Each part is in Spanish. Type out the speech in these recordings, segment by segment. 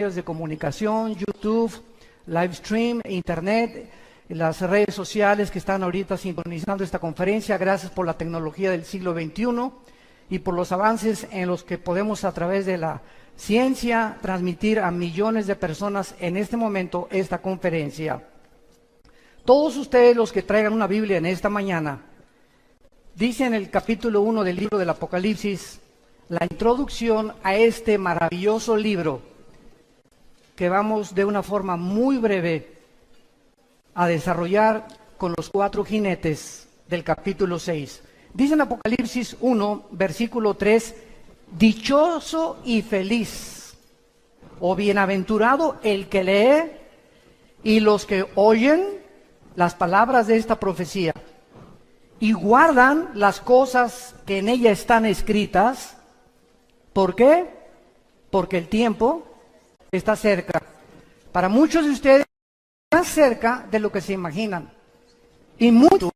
medios de comunicación, YouTube, live stream, internet, las redes sociales que están ahorita sintonizando esta conferencia. Gracias por la tecnología del siglo XXI y por los avances en los que podemos, a través de la ciencia, transmitir a millones de personas en este momento esta conferencia. Todos ustedes los que traigan una Biblia en esta mañana, dice en el capítulo 1 del libro del Apocalipsis, la introducción a este maravilloso libro, que vamos de una forma muy breve a desarrollar con los 4 jinetes del capítulo 6. Dice en Apocalipsis 1, versículo 3, dichoso y feliz, o bienaventurado el que lee y los que oyen las palabras de esta profecía y guardan las cosas que en ella están escritas. ¿Por qué? Porque el tiempo está cerca. Para muchos de ustedes, más cerca de lo que se imaginan. Y mucho.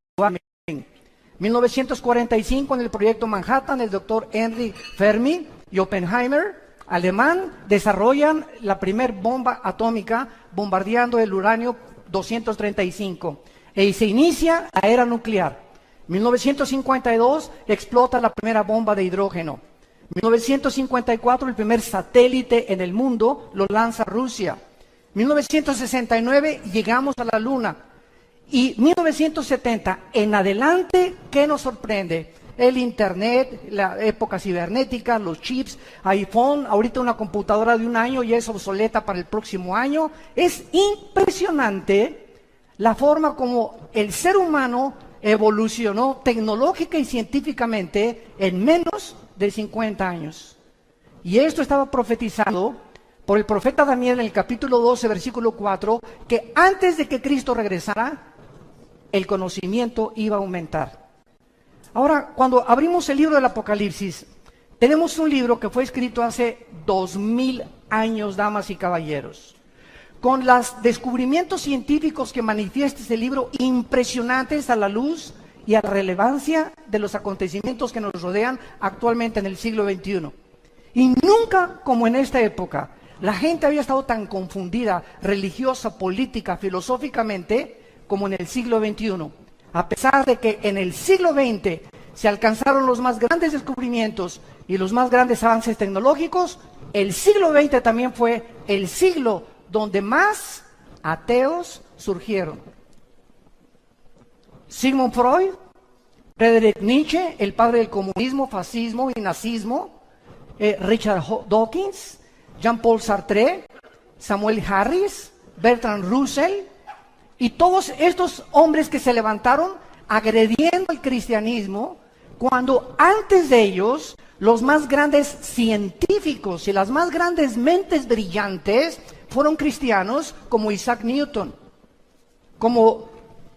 1945, en el proyecto Manhattan, el doctor Henry Fermi y Oppenheimer, alemán, desarrollan la primer bomba atómica bombardeando el uranio 235. Y se inicia la era nuclear. 1952 explota la primera bomba de hidrógeno. 1954 el primer satélite en el mundo lo lanza Rusia. 1969 llegamos a la Luna. Y 1970 en adelante, ¿qué nos sorprende? El internet, la época cibernética, los chips, iPhone, ahorita una computadora de 1 año ya es obsoleta para el próximo año. Es impresionante la forma como el ser humano evolucionó tecnológica y científicamente en menos de 50 años. Y esto estaba profetizado por el profeta Daniel en el capítulo 12, versículo 4, que antes de que Cristo regresara, el conocimiento iba a aumentar. Ahora, cuando abrimos el libro del Apocalipsis, tenemos un libro que fue escrito hace 2000 años, damas y caballeros, con los descubrimientos científicos que manifiesta este libro, impresionantes a la luz y a la relevancia de los acontecimientos que nos rodean actualmente en el siglo XXI. Y nunca como en esta época, la gente había estado tan confundida, religiosa, política, filosóficamente, como en el siglo XXI. A pesar de que en el siglo XX se alcanzaron los más grandes descubrimientos y los más grandes avances tecnológicos, el siglo XX también fue el siglo donde más ateos surgieron. Sigmund Freud, Friedrich Nietzsche, el padre del comunismo, fascismo y nazismo, Richard Dawkins, Jean-Paul Sartre, Samuel Harris, Bertrand Russell, y todos estos hombres que se levantaron agrediendo el cristianismo, cuando antes de ellos los más grandes científicos y las más grandes mentes brillantes fueron cristianos, como Isaac Newton, como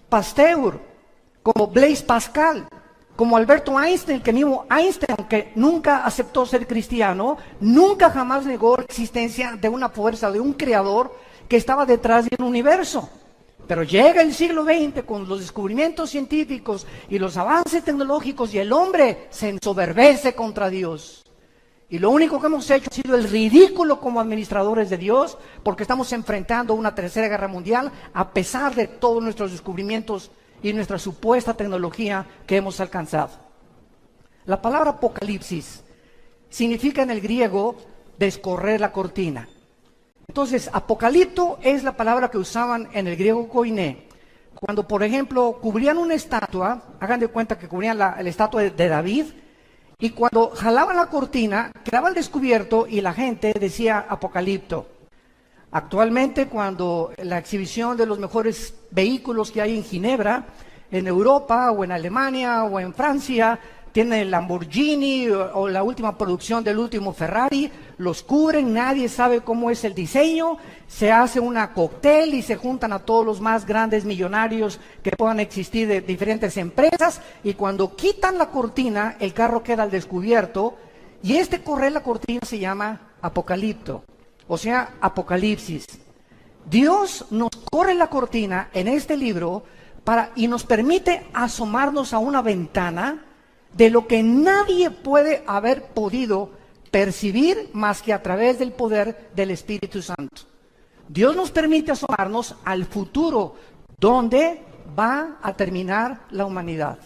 Pasteur, como Blaise Pascal, como Alberto Einstein, que mismo Einstein, aunque nunca aceptó ser cristiano, nunca jamás negó la existencia de una fuerza, de un creador que estaba detrás del universo. Pero llega el siglo XX con los descubrimientos científicos y los avances tecnológicos y el hombre se ensoberbece contra Dios. Y lo único que hemos hecho ha sido el ridículo como administradores de Dios, porque estamos enfrentando una tercera guerra mundial a pesar de todos nuestros descubrimientos y nuestra supuesta tecnología que hemos alcanzado. La palabra Apocalipsis significa en el griego descorrer la cortina. Entonces, apocalipto es la palabra que usaban en el griego koiné. Cuando, por ejemplo, cubrían una estatua, hagan de cuenta que cubrían la estatua de David, y cuando jalaban la cortina, quedaba al descubierto y la gente decía apocalipto. Actualmente, cuando la exhibición de los mejores vehículos que hay en Ginebra, en Europa o en Alemania o en Francia, tiene el Lamborghini o la última producción del último Ferrari, los cubren, nadie sabe cómo es el diseño, se hace una cóctel y se juntan a todos los más grandes millonarios que puedan existir de diferentes empresas, y cuando quitan la cortina, el carro queda al descubierto, y correr la cortina se llama apocalipto, o sea, apocalipsis. Dios nos corre la cortina en este libro y nos permite asomarnos a una ventana de lo que nadie puede haber podido percibir más que a través del poder del Espíritu Santo. Dios nos permite asomarnos al futuro, donde va a terminar la humanidad.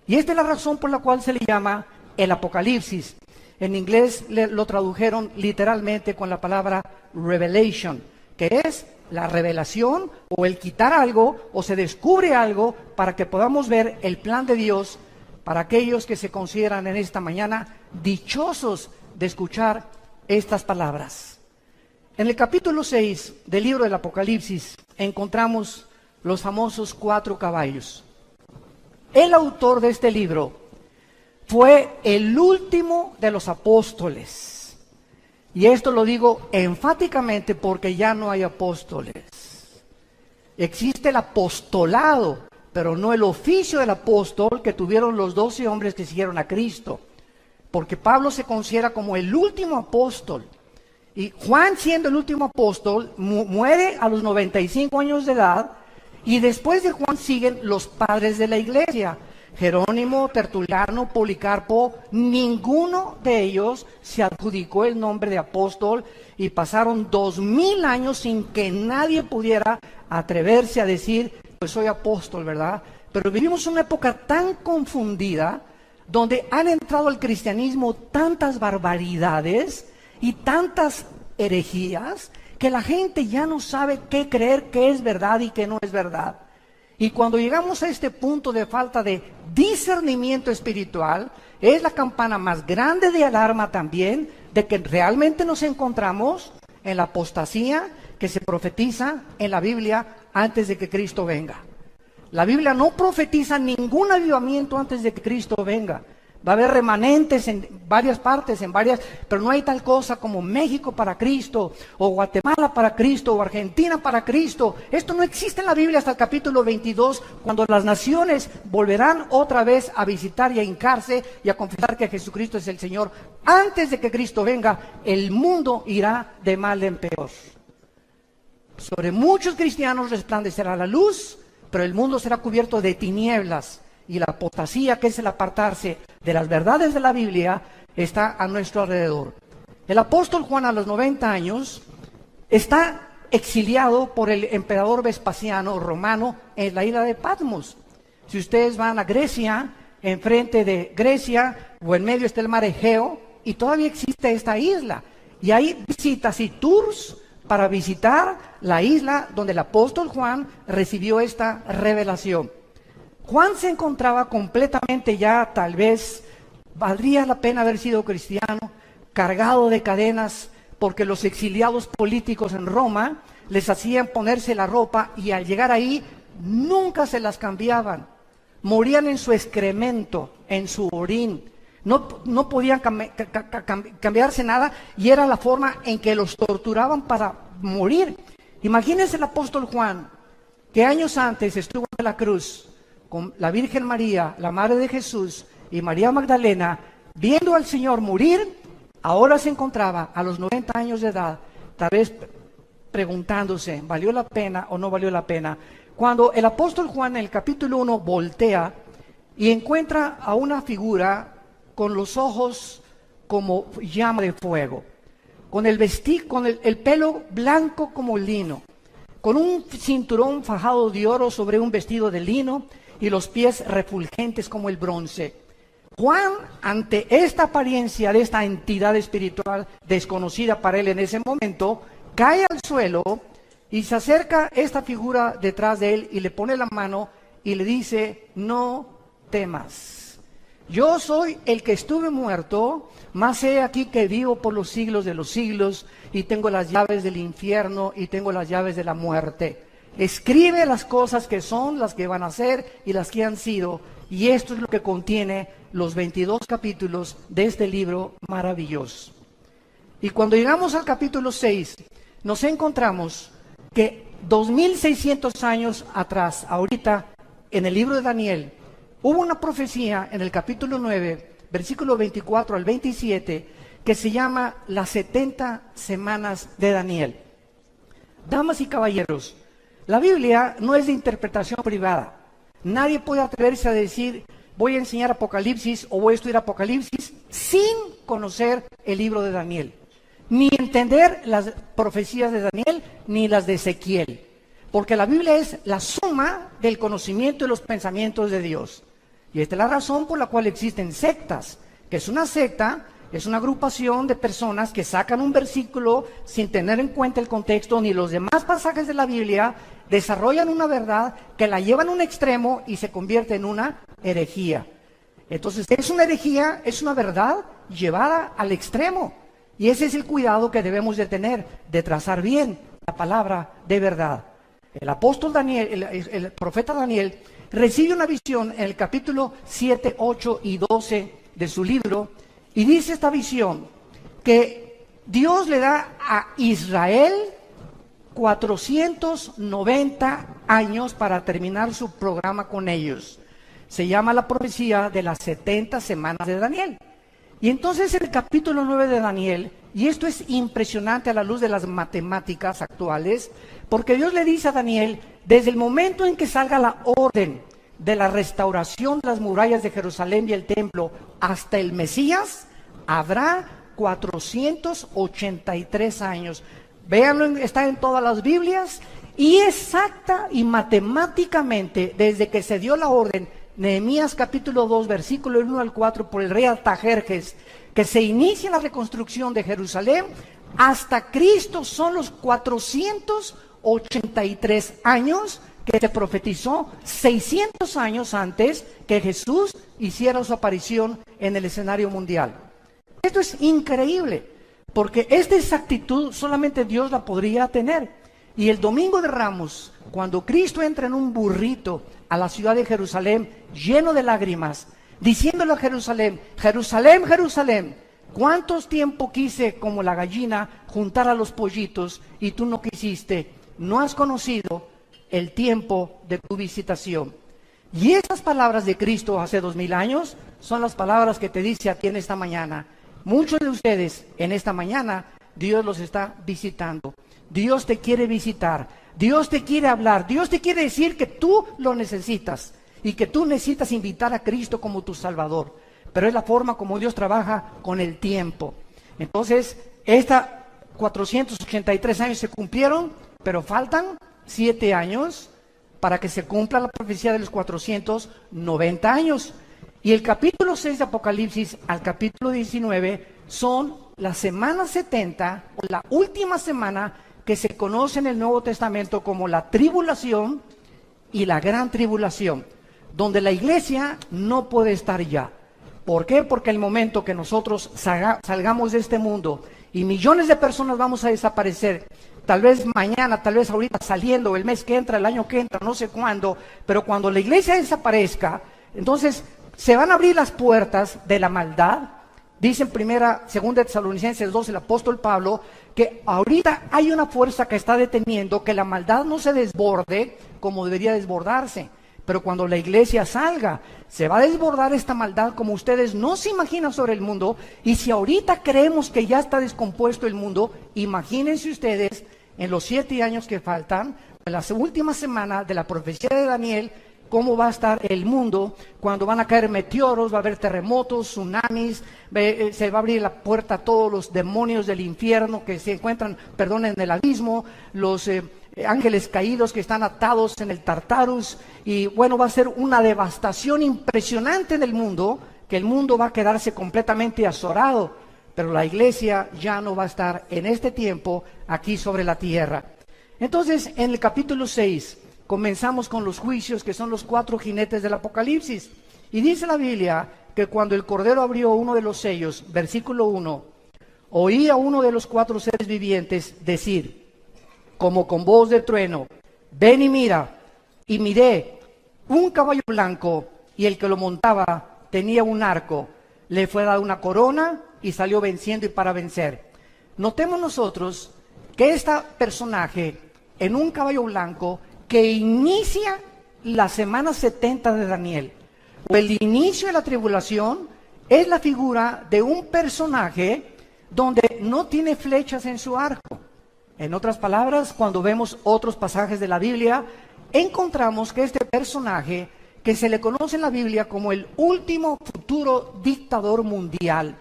Y esta es la razón por la cual se le llama el Apocalipsis. En inglés lo tradujeron literalmente con la palabra revelation, que es la revelación o el quitar algo o se descubre algo para que podamos ver el plan de Dios para aquellos que se consideran en esta mañana dichosos de escuchar estas palabras. En el capítulo 6 del libro del Apocalipsis encontramos los famosos 4 caballos. El autor de este libro fue el último de los apóstoles. Y esto lo digo enfáticamente porque ya no hay apóstoles. Existe el apostolado, pero no el oficio del apóstol que tuvieron los 12 hombres que siguieron a Cristo. Porque Pablo se considera como el último apóstol. Y Juan, siendo el último apóstol, muere a los 95 años de edad. Y después de Juan siguen los padres de la iglesia. Jerónimo, Tertuliano, Policarpo, ninguno de ellos se adjudicó el nombre de apóstol y pasaron 2000 años sin que nadie pudiera atreverse a decir, pues soy apóstol, ¿verdad? Pero vivimos una época tan confundida, donde han entrado al cristianismo tantas barbaridades y tantas herejías, que la gente ya no sabe qué creer, qué es verdad y qué no es verdad. Y cuando llegamos a este punto de falta de discernimiento espiritual, es la campana más grande de alarma también de que realmente nos encontramos en la apostasía que se profetiza en la Biblia antes de que Cristo venga. La Biblia no profetiza ningún avivamiento antes de que Cristo venga. Va a haber remanentes en varias partes, pero no hay tal cosa como México para Cristo, o Guatemala para Cristo, o Argentina para Cristo. Esto no existe en la Biblia hasta el capítulo 22, cuando las naciones volverán otra vez a visitar y a hincarse y a confesar que Jesucristo es el Señor. Antes de que Cristo venga, el mundo irá de mal en peor. Sobre muchos cristianos resplandecerá la luz, pero el mundo será cubierto de tinieblas. Y la apostasía, que es el apartarse de las verdades de la Biblia, está a nuestro alrededor. El apóstol Juan, a los 90 años, está exiliado por el emperador Vespasiano romano en la isla de Patmos. Si ustedes van a Grecia, enfrente de Grecia o en medio está el mar Egeo, y todavía existe esta isla. Y hay visitas y tours para visitar la isla donde el apóstol Juan recibió esta revelación. Juan se encontraba completamente ya, tal vez, valdría la pena haber sido cristiano, cargado de cadenas, porque los exiliados políticos en Roma les hacían ponerse la ropa y al llegar ahí nunca se las cambiaban. Morían en su excremento, en su orín. No podían cambiarse nada y era la forma en que los torturaban para morir. Imagínense el apóstol Juan, que años antes estuvo en la cruz con la Virgen María, la Madre de Jesús y María Magdalena, viendo al Señor morir, ahora se encontraba a los 90 años de edad, tal vez preguntándose, ¿valió la pena o no valió la pena? Cuando el apóstol Juan en el capítulo 1 voltea y encuentra a una figura con los ojos como llama de fuego, con el pelo blanco como lino, con un cinturón fajado de oro sobre un vestido de lino, y los pies refulgentes como el bronce. Juan, ante esta apariencia de esta entidad espiritual desconocida para él en ese momento, cae al suelo y se acerca esta figura detrás de él y le pone la mano y le dice, no temas. Yo soy el que estuve muerto, mas he aquí que vivo por los siglos de los siglos y tengo las llaves del infierno y tengo las llaves de la muerte. Escribe las cosas que son, las que van a ser y las que han sido. Y esto es lo que contiene los 22 capítulos de este libro maravilloso. Y cuando llegamos al capítulo 6, nos encontramos que 2600 años atrás, ahorita, en el libro de Daniel, hubo una profecía en el capítulo 9, versículo 24 al 27, que se llama las 70 semanas de Daniel. Damas y caballeros, la Biblia no es de interpretación privada. Nadie puede atreverse a decir, voy a enseñar Apocalipsis o voy a estudiar Apocalipsis sin conocer el libro de Daniel, ni entender las profecías de Daniel, ni las de Ezequiel. Porque la Biblia es la suma del conocimiento y los pensamientos de Dios. Y esta es la razón por la cual existen sectas, que es una secta, es una agrupación de personas que sacan un versículo sin tener en cuenta el contexto ni los demás pasajes de la Biblia, desarrollan una verdad que la llevan a un extremo y se convierte en una herejía. Entonces es una herejía, es una verdad llevada al extremo. Y ese es el cuidado que debemos de tener, de trazar bien la palabra de verdad. El apóstol Daniel, el profeta Daniel, recibe una visión en el capítulo 7, 8 y 12 de su libro, y dice esta visión, que Dios le da a Israel 490 años para terminar su programa con ellos. Se llama la profecía de las 70 semanas de Daniel. Y entonces el capítulo 9 de Daniel, y esto es impresionante a la luz de las matemáticas actuales, porque Dios le dice a Daniel, desde el momento en que salga la orden de la restauración de las murallas de Jerusalén y el templo hasta el Mesías, habrá 483 años. Véanlo, está en todas las Biblias, y exacta y matemáticamente, desde que se dio la orden, Nehemías capítulo 2, versículo 1 al 4, por el rey Artajerjes, que se inicia la reconstrucción de Jerusalén, hasta Cristo son los 483 años que se profetizó 600 años antes que Jesús hiciera su aparición en el escenario mundial. Esto es increíble, porque esta exactitud solamente Dios la podría tener. Y el domingo de Ramos, cuando Cristo entra en un burrito a la ciudad de Jerusalén, lleno de lágrimas, diciéndole a Jerusalén, Jerusalén, Jerusalén, ¿cuántos tiempo quise como la gallina juntar a los pollitos y tú no quisiste? No has conocido el tiempo de tu visitación. Y esas palabras de Cristo hace 2000 años son las palabras que te dice a ti en esta mañana. Muchos de ustedes en esta mañana, Dios los está visitando. Dios te quiere visitar, Dios te quiere hablar, Dios te quiere decir que tú lo necesitas y que tú necesitas invitar a Cristo como tu Salvador. Pero es la forma como Dios trabaja con el tiempo. Entonces, 483 años se cumplieron, pero faltan 7 años para que se cumpla la profecía de los 490 años. Y el capítulo 6 de Apocalipsis al capítulo 19 son las semanas 70, o la última semana que se conoce en el Nuevo Testamento como la tribulación y la gran tribulación, donde la iglesia no puede estar ya. ¿Por qué? Porque el momento que nosotros salgamos de este mundo y millones de personas vamos a desaparecer, tal vez mañana, tal vez ahorita saliendo, el mes que entra, el año que entra, no sé cuándo, pero cuando la iglesia desaparezca, entonces se van a abrir las puertas de la maldad. Dice en segunda Tesalonicenses 2 el apóstol Pablo que ahorita hay una fuerza que está deteniendo que la maldad no se desborde como debería desbordarse. Pero cuando la iglesia salga, se va a desbordar esta maldad como ustedes no se imaginan sobre el mundo. Y si ahorita creemos que ya está descompuesto el mundo, imagínense ustedes en los 7 años que faltan, en la última semana de la profecía de Daniel, cómo va a estar el mundo cuando van a caer meteoros, va a haber terremotos, tsunamis, se va a abrir la puerta a todos los demonios del infierno que se encuentran, en el abismo, los ángeles caídos que están atados en el Tartarus, y bueno, va a ser una devastación impresionante en el mundo, que el mundo va a quedarse completamente azorado, pero la iglesia ya no va a estar en este tiempo aquí sobre la tierra. Entonces, en el capítulo 6, comenzamos con los juicios, que son los 4 jinetes del Apocalipsis. Y dice la Biblia que cuando el Cordero abrió uno de los sellos, versículo 1, oí a uno de los 4 seres vivientes decir, como con voz de trueno, ven y mira. Y miré un caballo blanco, y el que lo montaba tenía un arco. Le fue dada una corona y salió venciendo y para vencer. Notemos nosotros que este personaje en un caballo blanco que inicia la semana 70 de Daniel, o el inicio de la tribulación, es la figura de un personaje donde no tiene flechas en su arco. En otras palabras, cuando vemos otros pasajes de la Biblia, encontramos que este personaje que se le conoce en la Biblia como el último futuro dictador mundial,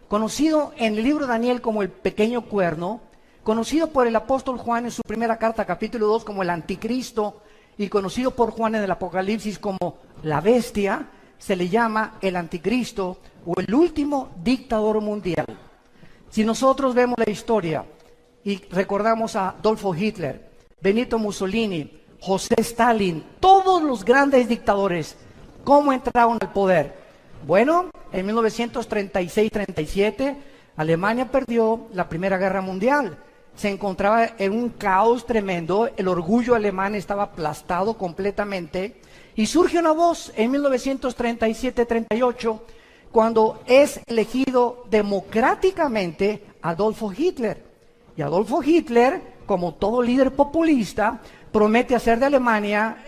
conocido en el libro de Daniel como el pequeño cuerno, conocido por el apóstol Juan en su primera carta, capítulo 2, como el anticristo, y conocido por Juan en el Apocalipsis como la bestia, se le llama el anticristo o el último dictador mundial. Si nosotros vemos la historia y recordamos a Adolfo Hitler, Benito Mussolini, José Stalin, todos los grandes dictadores, ¿cómo entraron al poder? Bueno, en 1936-37, Alemania perdió la Primera Guerra Mundial. Se encontraba en un caos tremendo, el orgullo alemán estaba aplastado completamente, y surge una voz en 1937-38, cuando es elegido democráticamente Adolfo Hitler. Y Adolfo Hitler, como todo líder populista, promete hacer de Alemania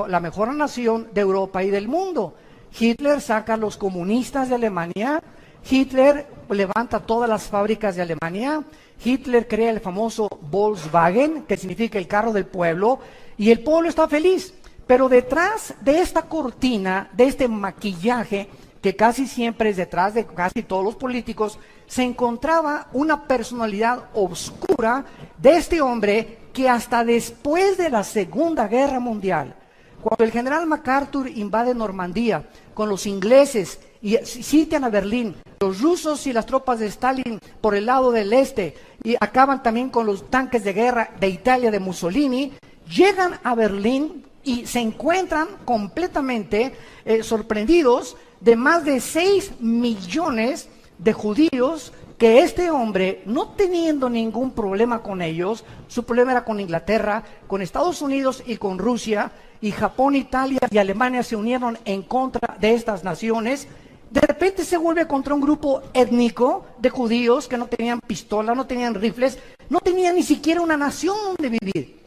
la mejor nación de Europa y del mundo. Hitler saca a los comunistas de Alemania, Hitler levanta todas las fábricas de Alemania, Hitler crea el famoso Volkswagen, que significa el carro del pueblo, y el pueblo está feliz. Pero detrás de esta cortina, de este maquillaje, que casi siempre es detrás de casi todos los políticos, se encontraba una personalidad oscura de este hombre que hasta después de la Segunda Guerra Mundial, cuando el general MacArthur invade Normandía con los ingleses y sitian a Berlín, los rusos y las tropas de Stalin por el lado del este, y acaban también con los tanques de guerra de Italia de Mussolini, llegan a Berlín y se encuentran completamente sorprendidos de más de 6 millones de judíos que este hombre, no teniendo ningún problema con ellos, su problema era con Inglaterra, con Estados Unidos y con Rusia, y Japón, Italia y Alemania se unieron en contra de estas naciones. De repente se vuelve contra un grupo étnico de judíos que no tenían pistola, no tenían rifles, no tenían ni siquiera una nación donde vivir.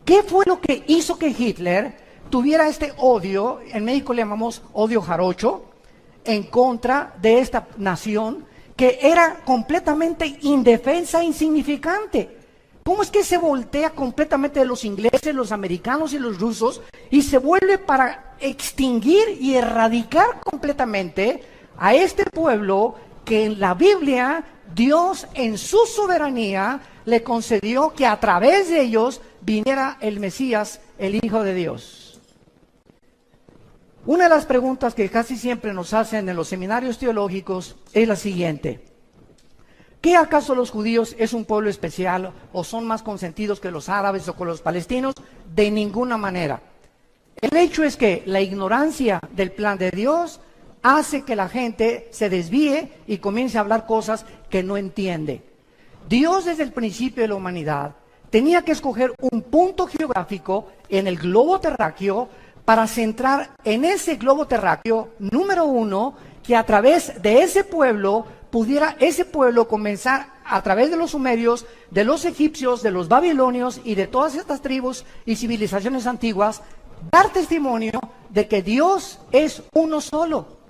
¿Qué fue lo que hizo que Hitler tuviera este odio, en México le llamamos odio jarocho, en contra de esta nación que era completamente indefensa e insignificante? ¿Cómo es que se voltea completamente de los ingleses, los americanos y los rusos y se vuelve para extinguir y erradicar completamente a este pueblo que en la Biblia Dios en su soberanía le concedió que a través de ellos viniera el Mesías, el Hijo de Dios? Una de las preguntas que casi siempre nos hacen en los seminarios teológicos es la siguiente: ¿qué acaso los judíos es un pueblo especial o son más consentidos que los árabes o con los palestinos? De ninguna manera. El hecho es que la ignorancia del plan de Dios hace que la gente se desvíe y comience a hablar cosas que no entiende. Dios desde el principio de la humanidad tenía que escoger un punto geográfico en el globo terráqueo para centrar en ese globo terráqueo, número uno, que a través de ese pueblo pudiera ese pueblo comenzar a través de los sumerios, de los egipcios, de los babilonios y de todas estas tribus y civilizaciones antiguas, dar testimonio de que Dios es uno solo.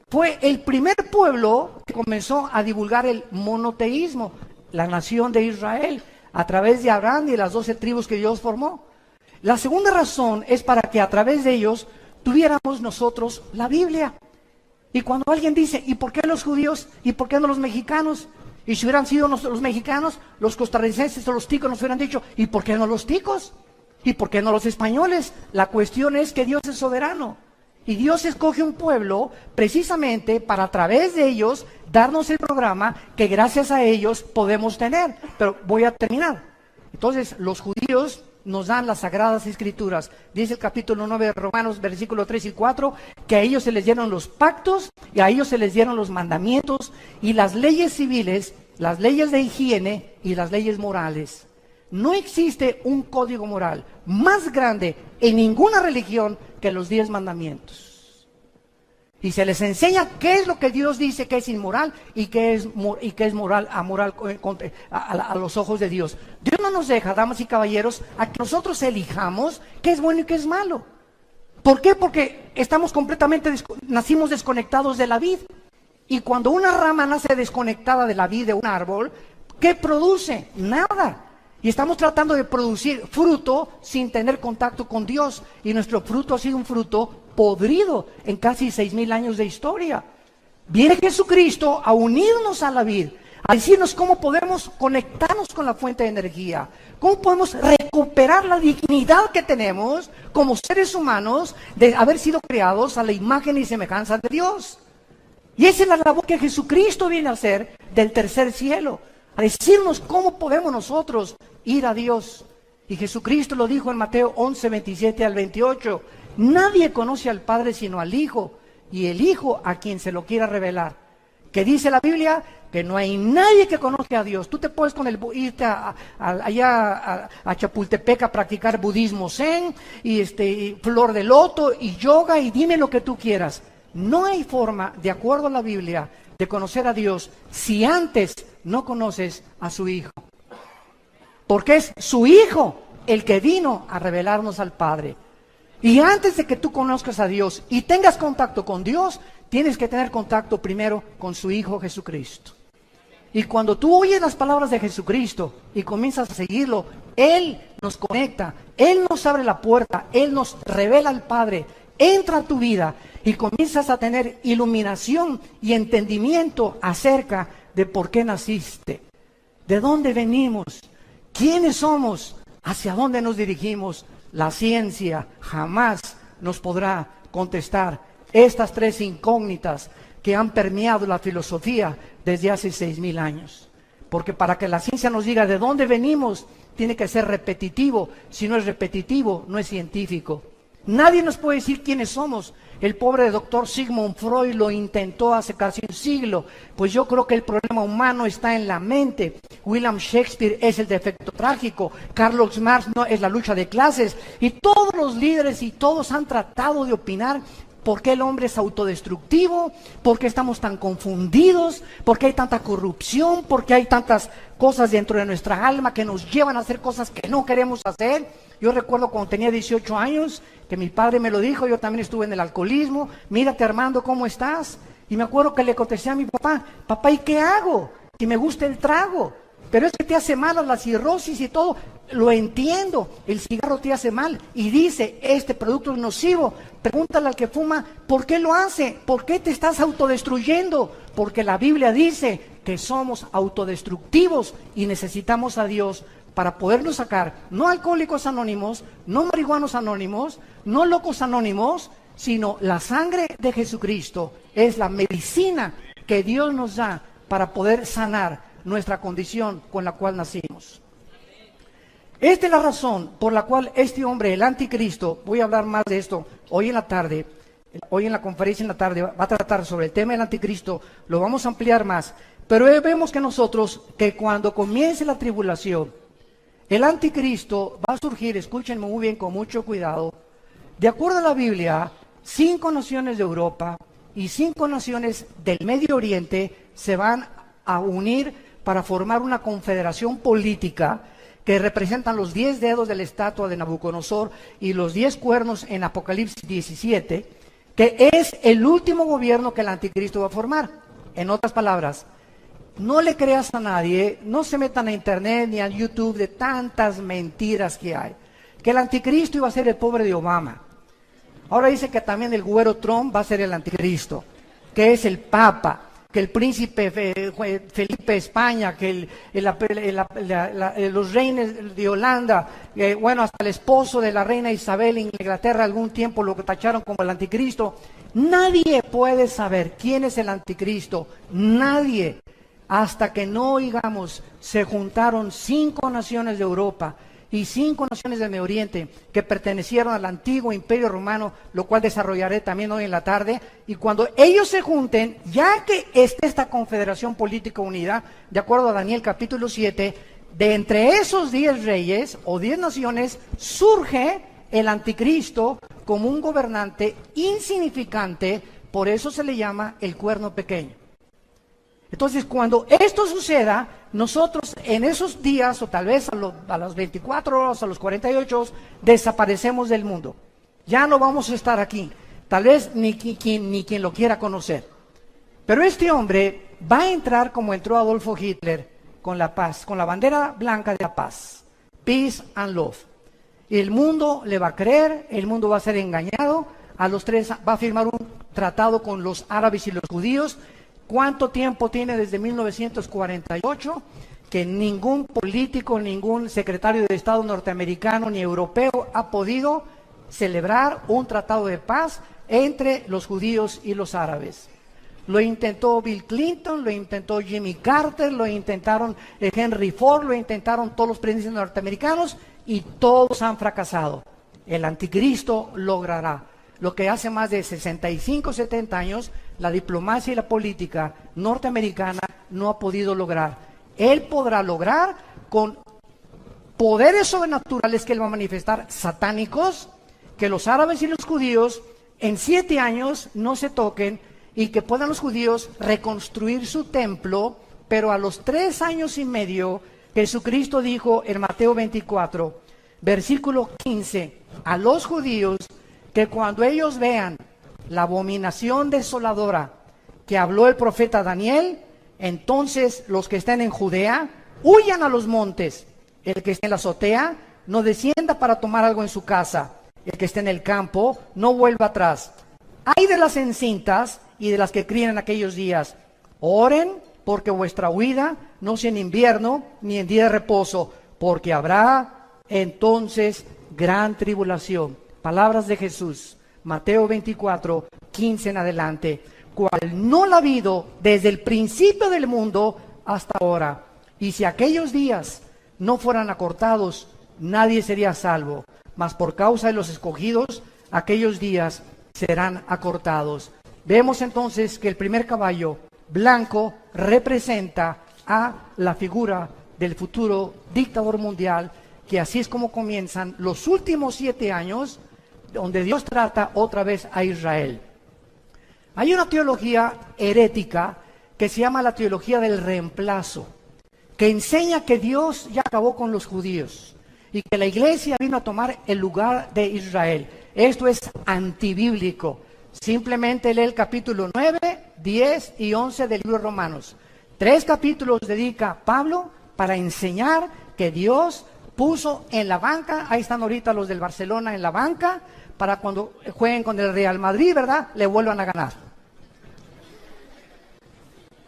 Fue el primer pueblo que comenzó a divulgar el monoteísmo, la nación de Israel, a través de Abraham y de las 12 tribus que Dios formó. La segunda razón es para que a través de ellos tuviéramos nosotros la Biblia. Y cuando alguien dice, ¿y por qué los judíos? ¿Y por qué no los mexicanos? Y si hubieran sido los mexicanos, los costarricenses o los ticos nos hubieran dicho, ¿y por qué no los ticos? ¿Y por qué no los españoles? La cuestión es que Dios es soberano. Y Dios escoge un pueblo precisamente para a través de ellos darnos el programa que gracias a ellos podemos tener. Pero voy a terminar. Entonces, los judíos nos dan las Sagradas Escrituras. Dice el capítulo 9 de Romanos, versículos 3 y 4, que a ellos se les dieron los pactos y a ellos se les dieron los mandamientos y las leyes civiles, las leyes de higiene y las leyes morales. No existe un código moral más grande en ninguna religión que los 10 mandamientos. Y se les enseña qué es lo que Dios dice que es inmoral y qué es moral, amoral a los ojos de Dios. Dios no nos deja, damas y caballeros, a que nosotros elijamos qué es bueno y qué es malo. ¿Por qué? Porque estamos nacimos desconectados de la vid. Y cuando una rama nace desconectada de la vid de un árbol, ¿qué produce? Nada. Y estamos tratando de producir fruto sin tener contacto con Dios. Y nuestro fruto ha sido un fruto podrido en casi 6,000 años de historia. Viene Jesucristo a unirnos a la vid, a decirnos cómo podemos conectarnos con la fuente de energía, cómo podemos recuperar la dignidad que tenemos como seres humanos de haber sido creados a la imagen y semejanza de Dios. Y esa es la labor que Jesucristo viene a hacer del tercer cielo, a decirnos cómo podemos nosotros ir a Dios. Y Jesucristo lo dijo en Mateo 11, 27 al 28, nadie conoce al Padre sino al Hijo, y el Hijo a quien se lo quiera revelar. Que dice la Biblia que no hay nadie que conozca a Dios. Tú te puedes irte allá a Chapultepec a practicar budismo zen, y flor de loto, y yoga, y dime lo que tú quieras. No hay forma, de acuerdo a la Biblia, de conocer a Dios si antes no conoces a su Hijo. Porque es su Hijo el que vino a revelarnos al Padre. Y antes de que tú conozcas a Dios y tengas contacto con Dios, tienes que tener contacto primero con su Hijo Jesucristo. Y cuando tú oyes las palabras de Jesucristo y comienzas a seguirlo, Él nos conecta, Él nos abre la puerta, Él nos revela al Padre, entra a tu vida y comienzas a tener iluminación y entendimiento acerca de por qué naciste, de dónde venimos, quiénes somos, hacia dónde nos dirigimos. La ciencia jamás nos podrá contestar estas tres incógnitas que han permeado la filosofía desde hace 6,000 años. Porque para que la ciencia nos diga de dónde venimos, tiene que ser repetitivo. Si no es repetitivo, no es científico. Nadie nos puede decir quiénes somos. El pobre doctor Sigmund Freud lo intentó hace casi un siglo. Pues yo creo que el problema humano está en la mente. William Shakespeare es el defecto trágico. Karl Marx no es la lucha de clases. Y todos los líderes y todos han tratado de opinar por qué el hombre es autodestructivo, por qué estamos tan confundidos, por qué hay tanta corrupción, por qué hay tantas cosas dentro de nuestra alma que nos llevan a hacer cosas que no queremos hacer. Yo recuerdo cuando tenía 18 años, que mi padre me lo dijo, yo también estuve en el alcoholismo, mírate Armando, ¿cómo estás? Y me acuerdo que le contesté a mi papá, papá, ¿y qué hago? Si me gusta el trago, pero es que te hace mal a la cirrosis y todo, lo entiendo, el cigarro te hace mal, y dice, este producto es nocivo, pregúntale al que fuma, ¿por qué lo hace? ¿Por qué te estás autodestruyendo? Porque la Biblia dice que somos autodestructivos y necesitamos a Dios para podernos sacar, no alcohólicos anónimos, no marihuanos anónimos, no locos anónimos, sino la sangre de Jesucristo es la medicina que Dios nos da para poder sanar nuestra condición con la cual nacimos. Esta es la razón por la cual este hombre, el anticristo, voy a hablar más de esto hoy en la tarde, hoy en la conferencia en la tarde, va a tratar sobre el tema del anticristo, lo vamos a ampliar más, pero vemos que nosotros, que cuando comience la tribulación, el anticristo va a surgir, escúchenme muy bien, con mucho cuidado. De acuerdo a la Biblia, 5 naciones de Europa y 5 naciones del Medio Oriente se van a unir para formar una confederación política que representan los 10 dedos de la estatua de Nabucodonosor y los 10 cuernos en Apocalipsis 17, que es el último gobierno que el anticristo va a formar. En otras palabras, no le creas a nadie, no se metan a internet ni a YouTube de tantas mentiras que hay. Que el anticristo iba a ser el pobre de Obama. Ahora dice que también el güero Trump va a ser el anticristo, que es el Papa, que el príncipe Felipe de España, que los reyes de Holanda, bueno, hasta el esposo de la reina Isabel en Inglaterra algún tiempo lo tacharon como el anticristo. Nadie puede saber quién es el anticristo, nadie. Hasta que no oigamos, se juntaron 5 naciones de Europa y 5 naciones del Medio Oriente que pertenecieron al antiguo imperio romano, lo cual desarrollaré también hoy en la tarde. Y cuando ellos se junten, ya que esté esta confederación política unida, de acuerdo a Daniel capítulo 7, de entre esos 10 reyes o 10 naciones, surge el anticristo como un gobernante insignificante, por eso se le llama el cuerno pequeño. Entonces, cuando esto suceda, nosotros en esos días, o tal vez a las 24 horas, a los 48, desaparecemos del mundo. Ya no vamos a estar aquí. Tal vez ni quien lo quiera conocer. Pero este hombre va a entrar como entró Adolfo Hitler, con la paz, con la bandera blanca de la paz. Peace and love. Y el mundo le va a creer, el mundo va a ser engañado, a los 3 va a firmar un tratado con los árabes y los judíos. ¿Cuánto tiempo tiene desde 1948? Que ningún político, ningún secretario de Estado norteamericano ni europeo ha podido celebrar un tratado de paz entre los judíos y los árabes. Lo intentó Bill Clinton, lo intentó Jimmy Carter, lo intentaron Henry Ford, lo intentaron todos los presidentes norteamericanos y todos han fracasado. El anticristo logrará lo que hace más de 65, 70 años la diplomacia y la política norteamericana no ha podido lograr. Él podrá lograr con poderes sobrenaturales que él va a manifestar, satánicos, que los árabes y los judíos en 7 años no se toquen y que puedan los judíos reconstruir su templo, pero a los 3 años y medio, Jesucristo dijo en Mateo 24, versículo 15, a los judíos que cuando ellos vean la abominación desoladora que habló el profeta Daniel, entonces los que estén en Judea huyan a los montes. El que esté en la azotea no descienda para tomar algo en su casa. El que esté en el campo no vuelva atrás. Ay de las encintas y de las que crían en aquellos días. Oren porque vuestra huida no sea en invierno ni en día de reposo, porque habrá entonces gran tribulación. Palabras de Jesús, Mateo 24, 15 en adelante, cual no la ha habido desde el principio del mundo hasta ahora. Y si aquellos días no fueran acortados, nadie sería salvo, mas por causa de los escogidos, aquellos días serán acortados. Vemos entonces que el primer caballo blanco representa a la figura del futuro dictador mundial, que así es como comienzan los últimos 7 años, donde Dios trata otra vez a Israel. Hay una teología herética que se llama la teología del reemplazo, que enseña que Dios ya acabó con los judíos y que la iglesia vino a tomar el lugar de Israel. Esto es antibíblico. Simplemente lee el capítulo 9, 10 y 11 del libro de Romanos. 3 capítulos dedica Pablo para enseñar que Dios puso en la banca, ahí están ahorita los del Barcelona en la banca, para cuando jueguen con el Real Madrid, ¿verdad?, le vuelvan a ganar.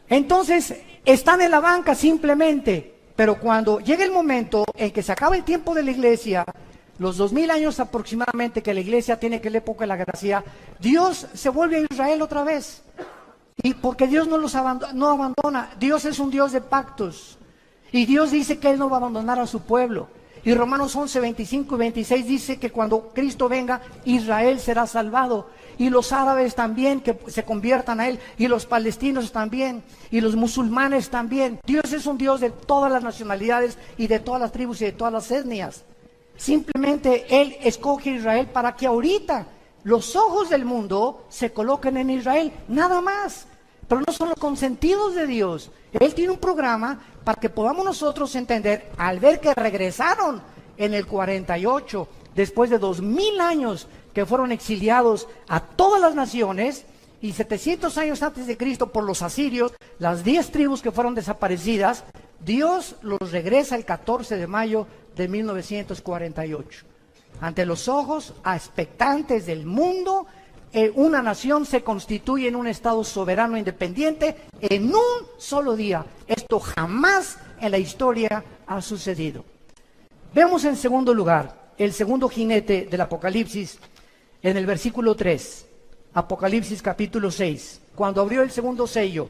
Entonces, están en la banca simplemente, pero cuando llega el momento en que se acaba el tiempo de la iglesia, los 2000 años aproximadamente que la iglesia tiene, que es la época de la gracia, Dios se vuelve a Israel otra vez. Y porque Dios no abandona, Dios es un Dios de pactos. Y Dios dice que Él no va a abandonar a su pueblo. Y Romanos 11, 25 y 26 dice que cuando Cristo venga, Israel será salvado. Y los árabes también, que se conviertan a Él. Y los palestinos también. Y los musulmanes también. Dios es un Dios de todas las nacionalidades y de todas las tribus y de todas las etnias. Simplemente Él escoge a Israel para que ahorita los ojos del mundo se coloquen en Israel. Nada más. Pero no son los consentidos de Dios. Él tiene un programa para que podamos nosotros entender, al ver que regresaron en el 48, después de 2000 años que fueron exiliados a todas las naciones, y 700 años antes de Cristo por los asirios, las 10 tribus que fueron desaparecidas, Dios los regresa el 14 de mayo de 1948. Ante los ojos expectantes del mundo, una nación se constituye en un estado soberano e independiente en un solo día. Esto jamás en la historia ha sucedido. Vemos en segundo lugar el segundo jinete del Apocalipsis en el versículo 3. Apocalipsis capítulo 6. Cuando abrió el segundo sello,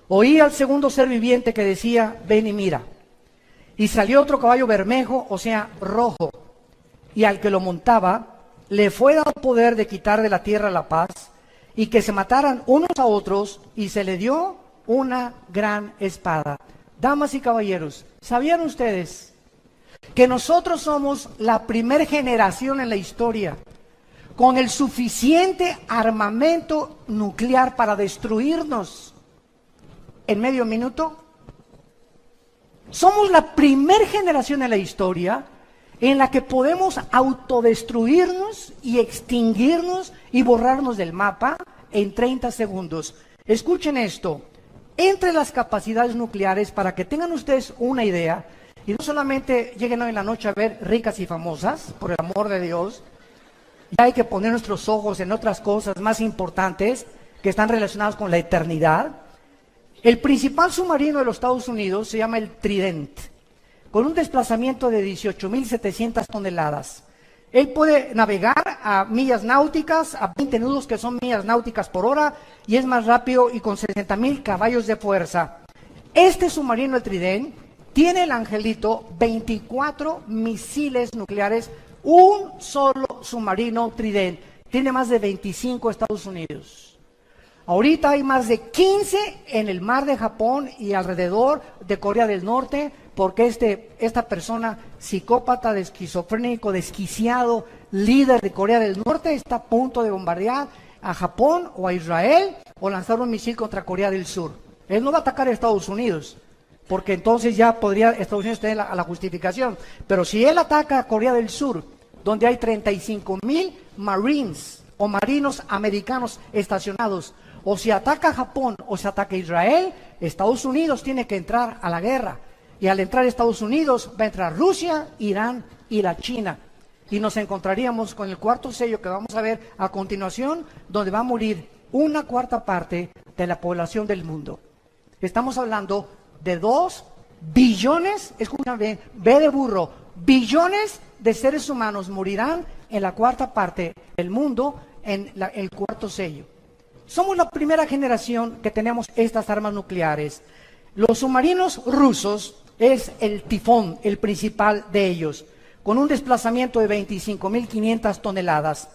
oí al segundo ser viviente que decía: ven y mira. Y salió otro caballo bermejo, o sea, rojo, y al que lo montaba le fue dado poder de quitar de la tierra la paz, y que se mataran unos a otros, y se le dio una gran espada. Damas y caballeros, ¿sabían ustedes que nosotros somos la primera generación en la historia con el suficiente armamento nuclear para destruirnos en medio minuto? Somos la primera generación en la historia en la que podemos autodestruirnos y extinguirnos y borrarnos del mapa en 30 segundos. Escuchen esto. Entre las capacidades nucleares, para que tengan ustedes una idea, y no solamente lleguen hoy en la noche a ver Ricas y Famosas, por el amor de Dios, Ya hay que poner nuestros ojos en otras cosas más importantes que están relacionadas con la eternidad. El principal submarino de los Estados Unidos se llama el Trident, con un desplazamiento de 18.700 toneladas. Él puede navegar a millas náuticas, a 20 nudos que son millas náuticas por hora, y es más rápido y con 60.000 caballos de fuerza. Este submarino, el Trident, tiene el angelito 24 misiles nucleares, un solo submarino Trident. Tiene más de 25 Estados Unidos. Ahorita hay más de 15 en el mar de Japón y alrededor de Corea del Norte, porque esta persona psicópata, esquizofrénico, desquiciado, líder de Corea del Norte, está a punto de bombardear a Japón o a Israel o lanzar un misil contra Corea del Sur. Él no va a atacar a Estados Unidos, porque entonces ya podría Estados Unidos tener la justificación. Pero si él ataca a Corea del Sur, donde hay 35,000 Marines o marinos americanos estacionados, o si ataca a Japón o si ataca a Israel, Estados Unidos tiene que entrar a la guerra. Y al entrar Estados Unidos va a entrar Rusia, Irán y la China. Y nos encontraríamos con el cuarto sello que vamos a ver a continuación, donde va a morir 1/4 parte de la población del mundo. Estamos hablando de 2 billones, escúchame, B de burro, billones de seres humanos morirán en la 1/4 parte del mundo en el cuarto sello. Somos la primera generación que tenemos estas armas nucleares. Los submarinos rusos es el Tifón, el principal de ellos, con un desplazamiento de 25.500 toneladas.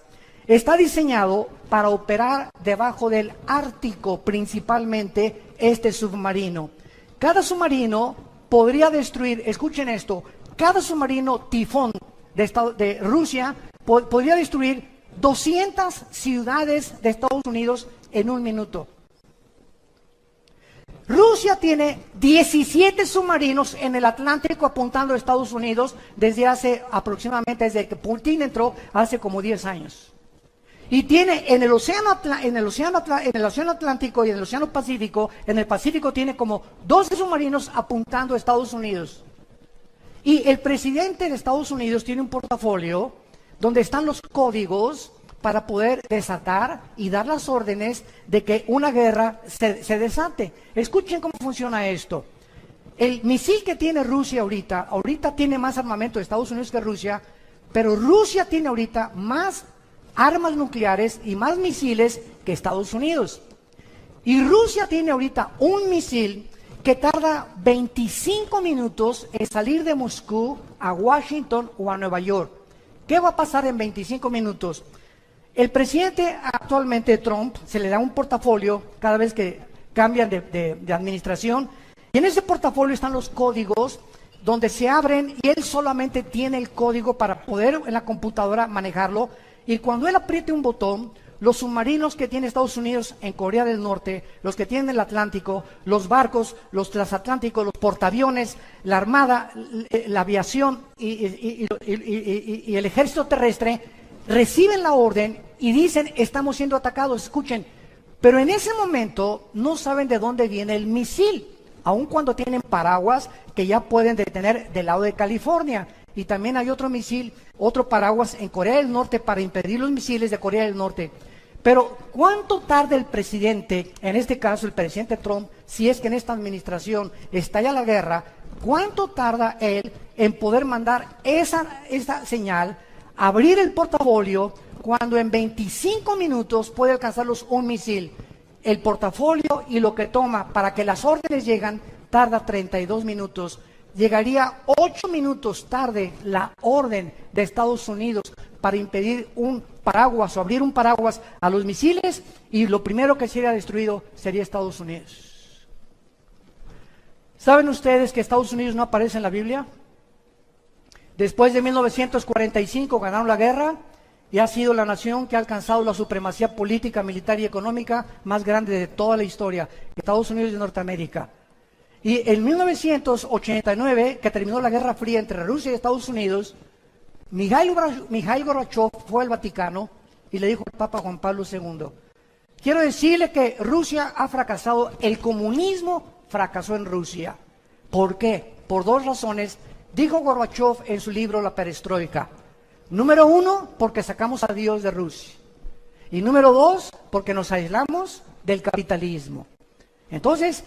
Está diseñado para operar debajo del Ártico, principalmente este submarino. Cada submarino podría destruir, escuchen esto, cada submarino Tifón de Rusia podría destruir 200 ciudades de Estados Unidos en un minuto. Rusia tiene 17 submarinos en el Atlántico apuntando a Estados Unidos desde que Putin entró hace como 10 años. Y tiene en el océano Atlántico y en el océano Pacífico, en el Pacífico tiene como 12 submarinos apuntando a Estados Unidos. Y el presidente de Estados Unidos tiene un portafolio donde están los códigos para poder desatar y dar las órdenes de que una guerra se desate. Escuchen cómo funciona esto. El misil que tiene Rusia ahorita tiene más armamento de Estados Unidos que Rusia, pero Rusia tiene ahorita más armas nucleares y más misiles que Estados Unidos. Y Rusia tiene ahorita un misil que tarda 25 minutos en salir de Moscú a Washington o a Nueva York. ¿Qué va a pasar en 25 minutos? El presidente actualmente, Trump, se le da un portafolio cada vez que cambian de administración, y en ese portafolio están los códigos donde se abren y él solamente tiene el código para poder en la computadora manejarlo, y cuando él apriete un botón, los submarinos que tiene Estados Unidos en Corea del Norte, los que tienen el Atlántico, los barcos, los transatlánticos, los portaaviones, la armada, la aviación y el ejército terrestre, reciben la orden y dicen, estamos siendo atacados, escuchen, pero en ese momento no saben de dónde viene el misil, aun cuando tienen paraguas que ya pueden detener del lado de California. Y también hay otro misil, otro paraguas en Corea del Norte para impedir los misiles de Corea del Norte. Pero ¿cuánto tarda el presidente, en este caso el presidente Trump, si es que en esta administración estalla la guerra, cuánto tarda él en poder mandar esa señal, abrir el portafolio, cuando en 25 minutos puede alcanzarlos un misil? El portafolio y lo que toma para que las órdenes lleguen tarda 32 minutos. Llegaría 8 minutos tarde la orden de Estados Unidos para impedir un paraguas o abrir un paraguas a los misiles, y lo primero que sería destruido sería Estados Unidos. ¿Saben ustedes que Estados Unidos no aparece en la Biblia? Después de 1945 ganaron la guerra y ha sido la nación que ha alcanzado la supremacía política, militar y económica más grande de toda la historia, Estados Unidos de Norteamérica. Y en 1989, que terminó la Guerra Fría entre Rusia y Estados Unidos, Mikhail Gorbachev fue al Vaticano y le dijo al Papa Juan Pablo II, quiero decirle que Rusia ha fracasado, el comunismo fracasó en Rusia. ¿Por qué? Por 2 razones, dijo Gorbachev en su libro La Perestroika. Número uno, porque sacamos a Dios de Rusia. Y número dos, porque nos aislamos del capitalismo. Entonces,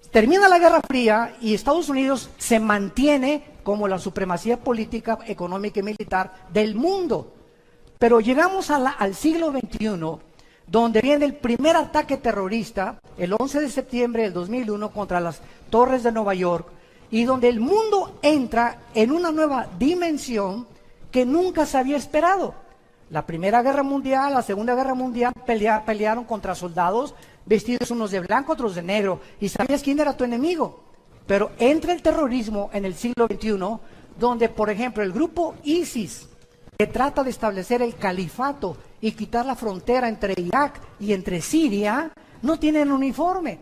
termina la Guerra Fría y Estados Unidos se mantiene como la supremacía política, económica y militar del mundo. Pero llegamos al siglo XXI, donde viene el primer ataque terrorista, el 11 de septiembre del 2001, contra las torres de Nueva York, y donde el mundo entra en una nueva dimensión que nunca se había esperado. La Primera Guerra Mundial, la Segunda Guerra Mundial, pelearon contra soldados vestidos unos de blanco, otros de negro, y sabías quién era tu enemigo. Pero entra el terrorismo en el siglo XXI, donde, por ejemplo, el grupo ISIS, que trata de establecer el califato y quitar la frontera entre Irak y entre Siria, no tienen uniforme.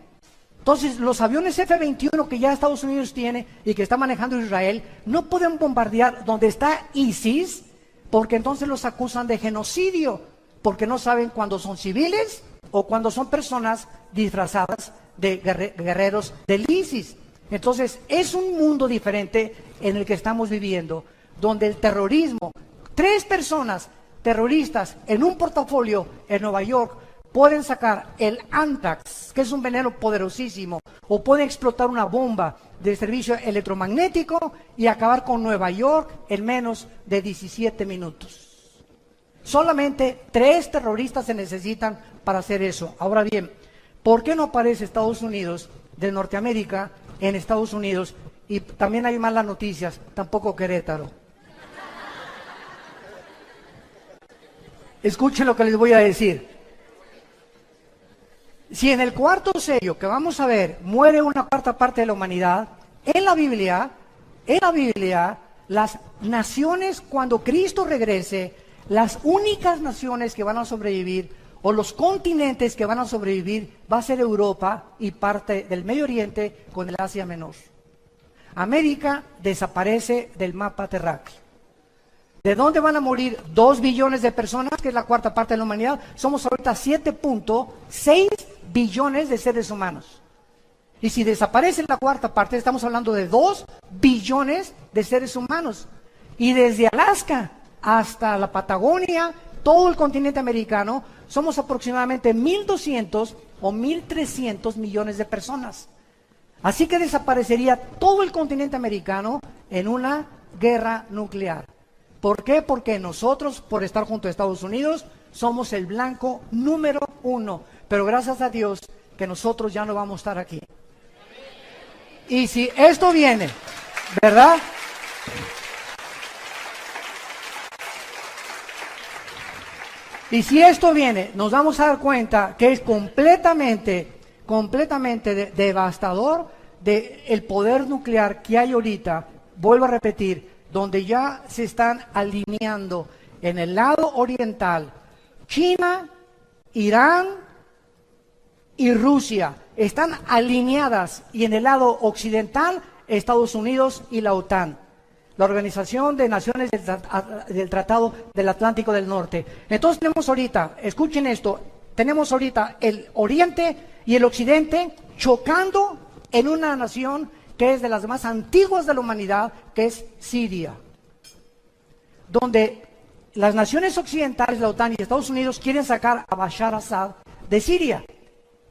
Entonces, los aviones F-21 que ya Estados Unidos tiene y que está manejando Israel, no pueden bombardear donde está ISIS, porque entonces los acusan de genocidio, porque no saben cuándo son civiles o cuando son personas disfrazadas de guerreros del ISIS. Entonces, es un mundo diferente en el que estamos viviendo, donde el terrorismo, 3 personas terroristas en un portafolio en Nueva York pueden sacar el Anthrax, que es un veneno poderosísimo, o pueden explotar una bomba de servicio electromagnético y acabar con Nueva York en menos de 17 minutos. Solamente 3 terroristas se necesitan para hacer eso. Ahora bien, ¿por qué no aparece Estados Unidos de Norteamérica en Estados Unidos? Y también hay malas noticias, tampoco Querétaro. Escuchen lo que les voy a decir. Si en el cuarto sello que vamos a ver muere una cuarta parte de la humanidad, en la Biblia, las naciones, cuando Cristo regrese, las únicas naciones que van a sobrevivir, o los continentes que van a sobrevivir, va a ser Europa y parte del Medio Oriente con el Asia Menor. América desaparece del mapa terráqueo. ¿De dónde van a morir 2 billones de personas, que es la cuarta parte de la humanidad? Somos ahorita 7.6 billones de seres humanos. Y si desaparece la cuarta parte, estamos hablando de 2 billones de seres humanos. Y desde Alaska hasta la Patagonia, todo el continente americano, somos aproximadamente 1.200 o 1.300 millones de personas. Así que desaparecería todo el continente americano en una guerra nuclear. ¿Por qué? Porque nosotros, por estar junto a Estados Unidos, somos el blanco número 1. Pero gracias a Dios que nosotros ya no vamos a estar aquí. Y si esto viene, ¿verdad? Y si esto viene, nos vamos a dar cuenta que es completamente devastador el poder nuclear que hay ahorita. Vuelvo a repetir, donde ya se están alineando en el lado oriental, China, Irán y Rusia están alineadas, y en el lado occidental, Estados Unidos y la OTAN, la Organización de Naciones del Tratado del Atlántico del Norte. Entonces tenemos ahorita, escuchen esto, tenemos ahorita el oriente y el occidente chocando en una nación que es de las más antiguas de la humanidad, que es Siria, donde las naciones occidentales, la OTAN y Estados Unidos quieren sacar a Bashar Assad de Siria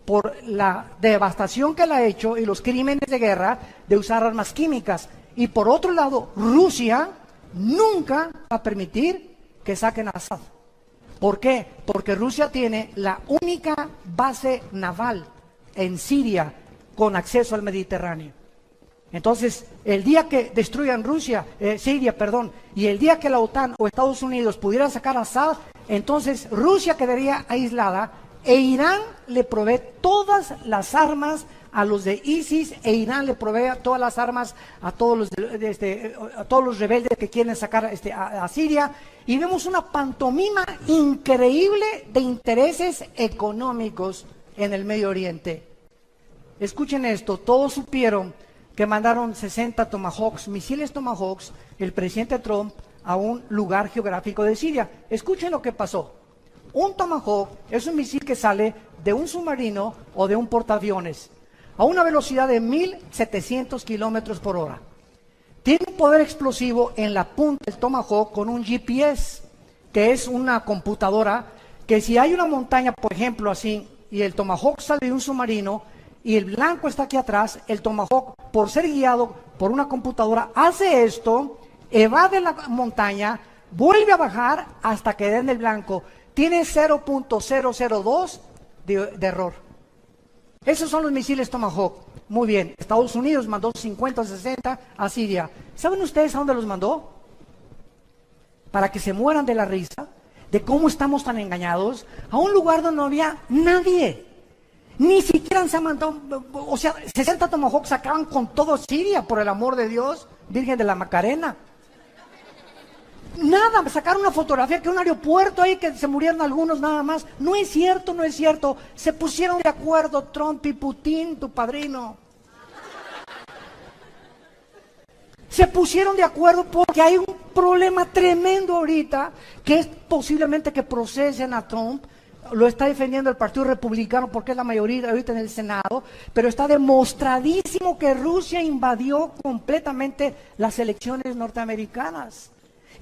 por la devastación que él ha hecho y los crímenes de guerra de usar armas químicas. Y por otro lado, Rusia nunca va a permitir que saquen a Assad. ¿Por qué? Porque Rusia tiene la única base naval en Siria con acceso al Mediterráneo. Entonces, el día que destruyan Siria, y el día que la OTAN o Estados Unidos pudieran sacar a Assad, entonces Rusia quedaría aislada e Irán le provee todas las armas a los de ISIS, e Irán le provee todas las armas a todos los rebeldes que quieren sacar a Siria, y vemos una pantomima increíble de intereses económicos en el Medio Oriente. Escuchen esto, todos supieron que mandaron 60 Tomahawks, misiles Tomahawks, el presidente Trump, a un lugar geográfico de Siria. Escuchen lo que pasó. Un Tomahawk es un misil que sale de un submarino o de un portaaviones a una velocidad de 1.700 kilómetros por hora. Tiene un poder explosivo en la punta del Tomahawk con un GPS, que es una computadora que si hay una montaña, por ejemplo, así, y el Tomahawk sale de un submarino y el blanco está aquí atrás, el Tomahawk, por ser guiado por una computadora, hace esto, evade la montaña, vuelve a bajar hasta que den el blanco. Tiene 0.002 de error. Esos son los misiles Tomahawk. Muy bien, Estados Unidos mandó 50 o 60 a Siria. ¿Saben ustedes a dónde los mandó? Para que se mueran de la risa, de cómo estamos tan engañados, a un lugar donde no había nadie. Ni siquiera se mandó, o sea, 60 Tomahawks acaban con todo Siria, por el amor de Dios, Virgen de la Macarena. Nada, sacaron una fotografía que un aeropuerto ahí que se murieron algunos nada más. No es cierto, no es cierto. Se pusieron de acuerdo Trump y Putin, tu padrino. Se pusieron de acuerdo porque hay un problema tremendo ahorita, que es posiblemente que procesen a Trump. Lo está defendiendo el Partido Republicano porque es la mayoría ahorita en el Senado, pero está demostradísimo que Rusia invadió completamente las elecciones norteamericanas.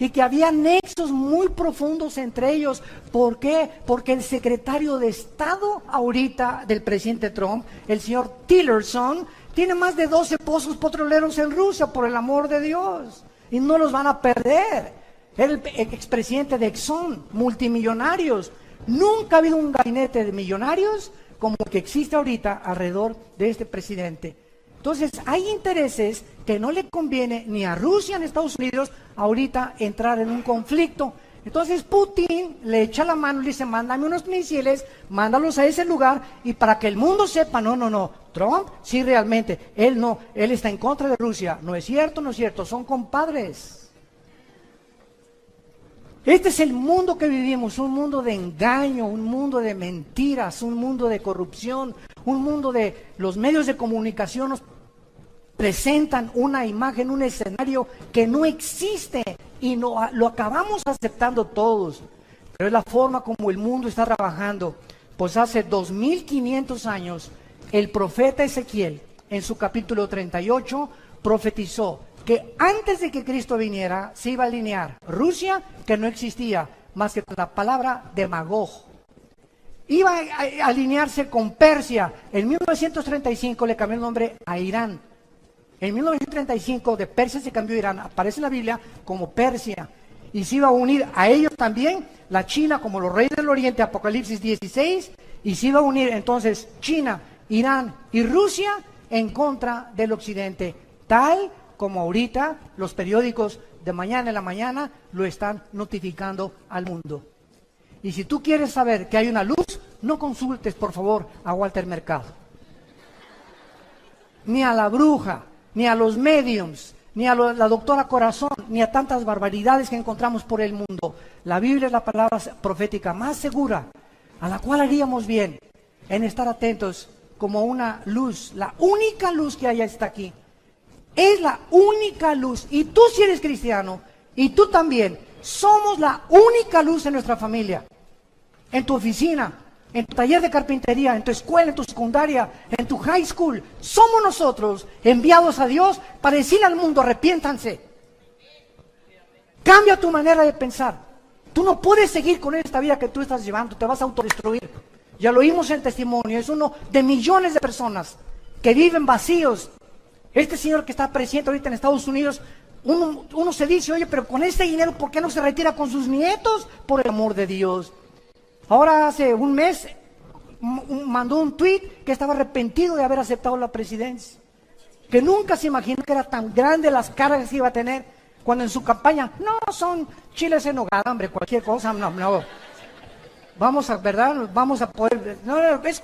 Y que había nexos muy profundos entre ellos. ¿Por qué? Porque el secretario de Estado ahorita del presidente Trump, el señor Tillerson, tiene más de 12 pozos petroleros en Rusia, por el amor de Dios. Y no los van a perder. El expresidente de Exxon, multimillonarios. Nunca ha habido un gabinete de millonarios como el que existe ahorita alrededor de este presidente. Entonces, hay intereses que no le conviene ni a Rusia ni a Estados Unidos ahorita entrar en un conflicto. Entonces, Putin le echa la mano y le dice, mándame unos misiles, mándalos a ese lugar, y para que el mundo sepa, no, Trump, sí realmente, él no, él está en contra de Rusia. No es cierto, son compadres. Este es el mundo que vivimos, un mundo de engaño, un mundo de mentiras, un mundo de corrupción, un mundo de los medios de comunicación nos presentan una imagen, un escenario que no existe y no, lo acabamos aceptando todos. Pero es la forma como el mundo está trabajando. Pues hace 2500 años el profeta Ezequiel en su capítulo 38 profetizó que antes de que Cristo viniera se iba a alinear Rusia, que no existía más que con la palabra demagog. Iba a alinearse con Persia. En 1935 le cambió el nombre a Irán. En 1935 de Persia se cambió a Irán. Aparece en la Biblia como Persia. Y se iba a unir a ellos también la China como los reyes del Oriente, Apocalipsis 16. Y se iba a unir entonces China, Irán y Rusia en contra del Occidente. Tal como ahorita los periódicos de mañana en la mañana lo están notificando al mundo. Y si tú quieres saber que hay una luz, no consultes, por favor, a Walter Mercado. Ni a la bruja, ni a los mediums, ni a la doctora Corazón, ni a tantas barbaridades que encontramos por el mundo. La Biblia es la palabra profética más segura, a la cual haríamos bien en estar atentos como una luz. La única luz que hay está aquí. Es la única luz. Y tú si eres cristiano, y tú también, somos la única luz en nuestra familia. En tu oficina, en tu taller de carpintería, en tu escuela, en tu secundaria, en tu high school. Somos nosotros enviados a Dios para decirle al mundo, arrepiéntanse. Cambia tu manera de pensar. Tú no puedes seguir con esta vida que tú estás llevando, te vas a autodestruir. Ya lo oímos en el testimonio, es uno de millones de personas que viven vacíos. Este señor que está presidente ahorita en Estados Unidos, uno se dice, oye, pero con este dinero, ¿por qué no se retira con sus nietos? Por el amor de Dios. Ahora hace un mes mandó un tweet que estaba arrepentido de haber aceptado la presidencia. Que nunca se imaginó que era tan grande las cargas que iba a tener cuando en su campaña, no, son chiles en nogada, hombre, cualquier cosa, no. Vamos a, ¿verdad? Vamos a poder, no, es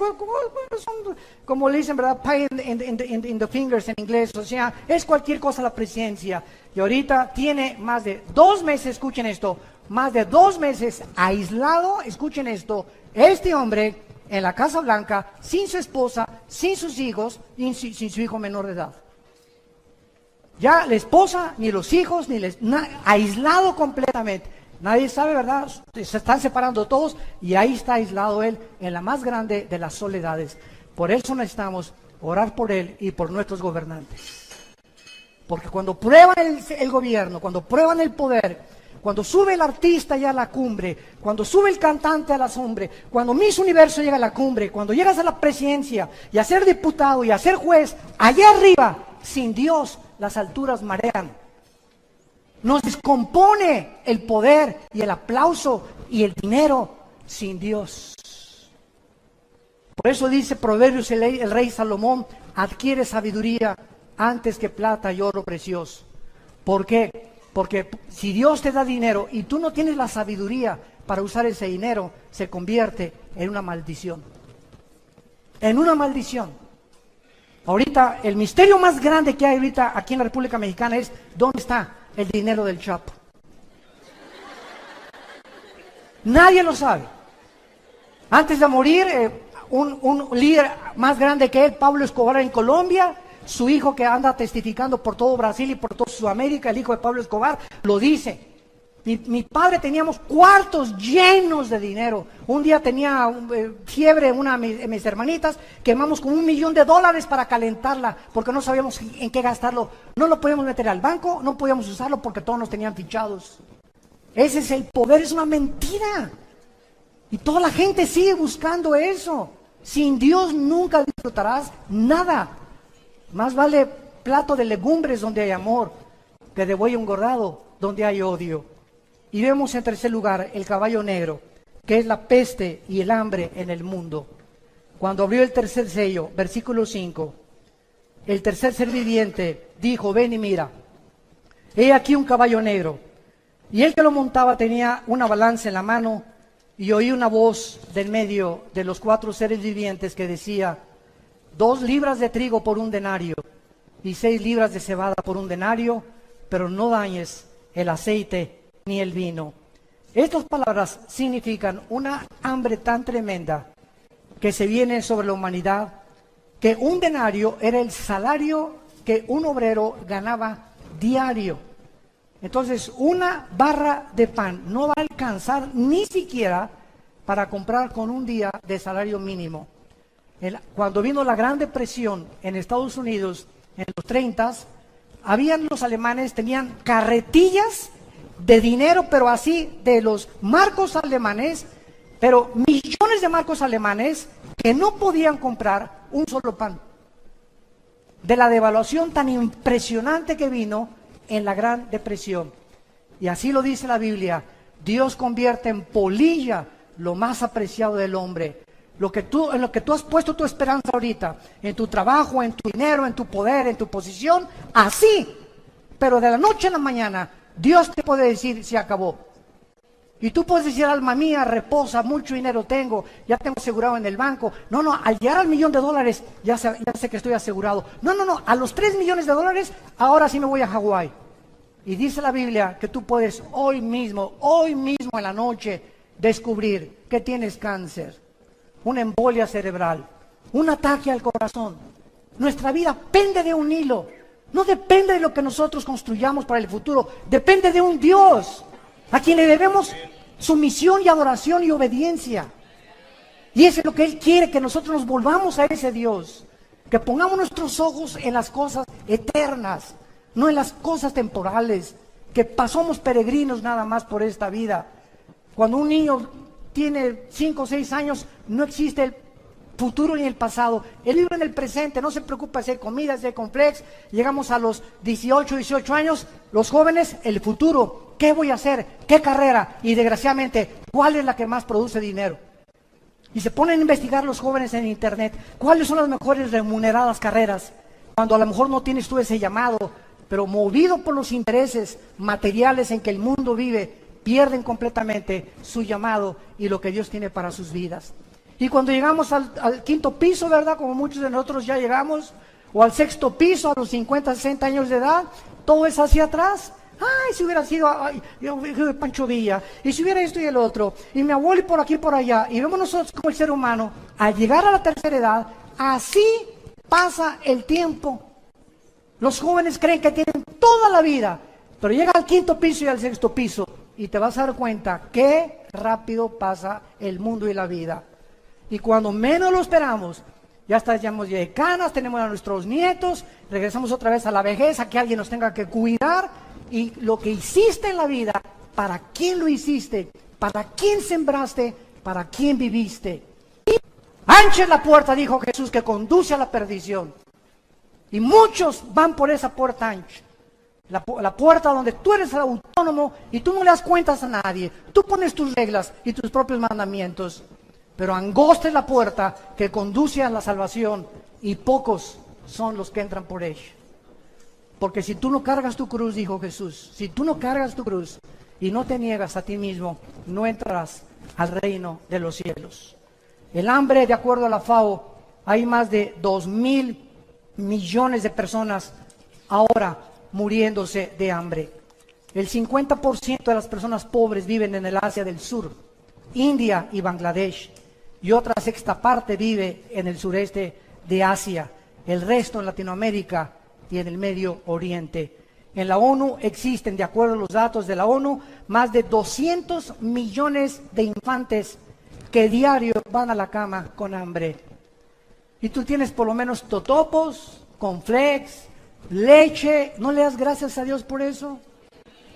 como le dicen, ¿verdad? Pie in the fingers en inglés, o sea, es cualquier cosa la presidencia. Y ahorita tiene más de 2 meses, escuchen esto, más de 2 meses aislado, escuchen esto, este hombre en la Casa Blanca, sin su esposa, sin sus hijos y sin su hijo menor de edad. Ya la esposa, ni los hijos, aislado completamente. Nadie sabe, ¿verdad? Se están separando todos y ahí está aislado él en la más grande de las soledades. Por eso necesitamos orar por él y por nuestros gobernantes. Porque cuando prueban el gobierno, cuando prueban el poder, cuando sube el artista ya a la cumbre, cuando sube el cantante a la cumbre, cuando Miss Universo llega a la cumbre, cuando llegas a la presidencia y a ser diputado y a ser juez, allá arriba, sin Dios, las alturas marean. Nos descompone el poder y el aplauso y el dinero sin Dios. Por eso dice Proverbios el rey Salomón, adquiere sabiduría antes que plata y oro precioso. ¿Por qué? Porque si Dios te da dinero y tú no tienes la sabiduría para usar ese dinero, se convierte en una maldición. En una maldición. Ahorita, el misterio más grande que hay ahorita aquí en la República Mexicana es ¿dónde está el dinero del Chapo? Nadie lo sabe. Antes de morir, un líder más grande que él, Pablo Escobar en Colombia, su hijo que anda testificando por todo Brasil y por toda Sudamérica, el hijo de Pablo Escobar, lo dice. Mi padre teníamos cuartos llenos de dinero. Un día tenía fiebre una de mis hermanitas, quemamos como $1,000,000 para calentarla, porque no sabíamos en qué gastarlo. No lo podíamos meter al banco, no podíamos usarlo porque todos nos tenían fichados. Ese es el poder, es una mentira. Y toda la gente sigue buscando eso. Sin Dios nunca disfrutarás nada. Más vale plato de legumbres donde hay amor, que de buey engordado donde hay odio. Y vemos en tercer lugar el caballo negro, que es la peste y el hambre en el mundo. Cuando abrió el tercer sello, versículo 5, el tercer ser viviente dijo, ven y mira, he aquí un caballo negro. Y el que lo montaba tenía una balanza en la mano, y oí una voz del medio de los 4 seres vivientes que decía, 2 libras de trigo por un denario, y 6 libras de cebada por un denario, pero no dañes el aceite ni el vino. Estas palabras significan una hambre tan tremenda que se viene sobre la humanidad, que un denario era el salario que un obrero ganaba diario. Entonces, una barra de pan no va a alcanzar ni siquiera para comprar con un día de salario mínimo. Cuando vino la Gran Depresión en Estados Unidos, en los 30s, los alemanes tenían carretillas de dinero, pero así, de los marcos alemanes, pero millones de marcos alemanes que no podían comprar un solo pan. De la devaluación tan impresionante que vino en la Gran Depresión. Y así lo dice la Biblia, Dios convierte en polilla lo más apreciado del hombre. En lo que tú has puesto tu esperanza ahorita, en tu trabajo, en tu dinero, en tu poder, en tu posición, así, pero de la noche a la mañana, Dios te puede decir, se acabó. Y tú puedes decir, alma mía, reposa, mucho dinero tengo, ya tengo asegurado en el banco. No, al llegar al $1,000,000, ya sé que estoy asegurado. No, a los $3 millones, ahora sí me voy a Hawái. Y dice la Biblia que tú puedes hoy mismo en la noche, descubrir que tienes cáncer, una embolia cerebral, un ataque al corazón. Nuestra vida pende de un hilo. No depende de lo que nosotros construyamos para el futuro, depende de un Dios a quien le debemos sumisión y adoración y obediencia. Y eso es lo que Él quiere, que nosotros nos volvamos a ese Dios, que pongamos nuestros ojos en las cosas eternas, no en las cosas temporales, que pasamos peregrinos nada más por esta vida. Cuando un niño tiene 5 o 6 años, no existe el futuro ni el pasado, él vive en el presente, no se preocupa si hay comida, si hay complex. Llegamos a los 18 años, los jóvenes, el futuro, ¿qué voy a hacer? ¿Qué carrera? Y desgraciadamente, ¿cuál es la que más produce dinero? Y se ponen a investigar los jóvenes en internet, ¿cuáles son las mejores remuneradas carreras? Cuando a lo mejor no tienes tú ese llamado, pero movido por los intereses materiales en que el mundo vive, pierden completamente su llamado y lo que Dios tiene para sus vidas. Y cuando llegamos al 5.º piso, ¿verdad? Como muchos de nosotros ya llegamos, o al 6.º piso, a los 50, 60 años de edad, todo es hacia atrás. Ay, si hubiera sido Pancho Villa, y si hubiera esto y el otro, y mi abuelo y por aquí y por allá, y vemos nosotros como el ser humano, al llegar a la tercera edad, así pasa el tiempo. Los jóvenes creen que tienen toda la vida, pero llega al 5.º piso y al 6.º piso, y te vas a dar cuenta qué rápido pasa el mundo y la vida. Y cuando menos lo esperamos, Ya estamos de canas, tenemos a nuestros nietos, regresamos otra vez a la vejez, a que alguien nos tenga que cuidar. Y lo que hiciste en la vida, ¿para quién lo hiciste? ¿Para quién sembraste? ¿Para quién viviste? Ancha es la puerta, dijo Jesús, que conduce a la perdición. Y muchos van por esa puerta ancha. La puerta donde tú eres autónomo y tú no le das cuentas a nadie. Tú pones tus reglas y tus propios mandamientos. Pero angosta es la puerta que conduce a la salvación y pocos son los que entran por ella. Porque si tú no cargas tu cruz, dijo Jesús, si tú no cargas tu cruz y no te niegas a ti mismo, no entrarás al reino de los cielos. El hambre, de acuerdo a la FAO, hay más de 2.000 millones de personas ahora muriéndose de hambre. El 50% de las personas pobres viven en el Asia del Sur, India y Bangladesh, y otra sexta parte vive en el sureste de Asia, el resto en Latinoamérica y en el Medio Oriente. En la ONU existen, de acuerdo a los datos de la ONU, más de 200 millones de infantes que diario van a la cama con hambre. Y tú tienes por lo menos totopos, cornflakes, leche. ¿No le das gracias a Dios por eso?